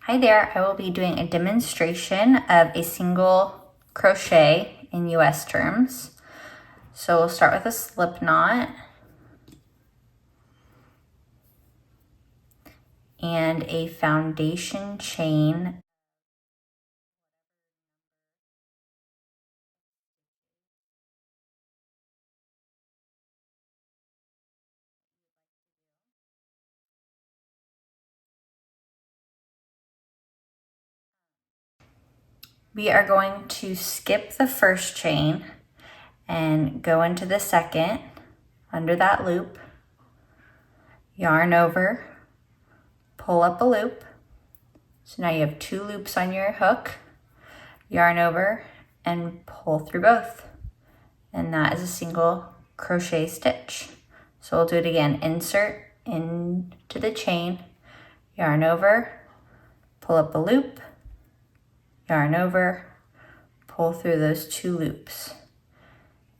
Hi there, I will be doing a demonstration of a single crochet in US terms. So we'll start with a slip knot and a foundation chain. We are going to skip the first chain and go into the second under that loop, yarn over, pull up a loop. So now you have 2 loops on your hook, yarn over and pull through both. And that is a single crochet stitch. So we'll do it again. Insert into the chain, yarn over, pull up a loop, yarn over, pull through those 2 loops.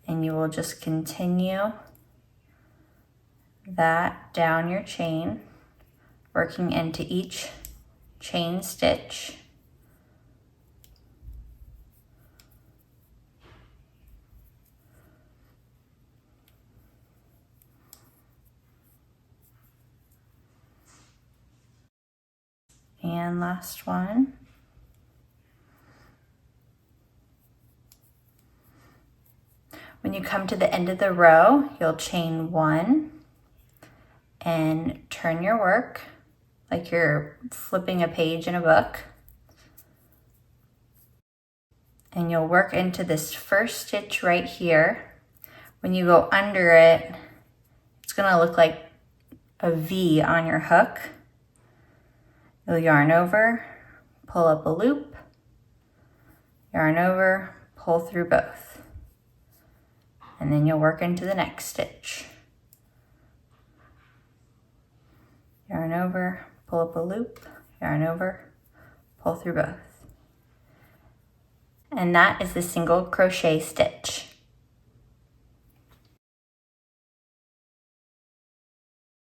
And you will just continue that down your chain, working into each chain stitch. And last one. When you come to the end of the row, you'll chain 1 and turn your work like you're flipping a page in a book. And you'll work into this first stitch right here. When you go under it, it's gonna look like a V on your hook. You'll yarn over, pull up a loop, yarn over, pull through both. And then you'll work into the next stitch. Yarn over, pull up a loop, yarn over, pull through both. And that is the single crochet stitch.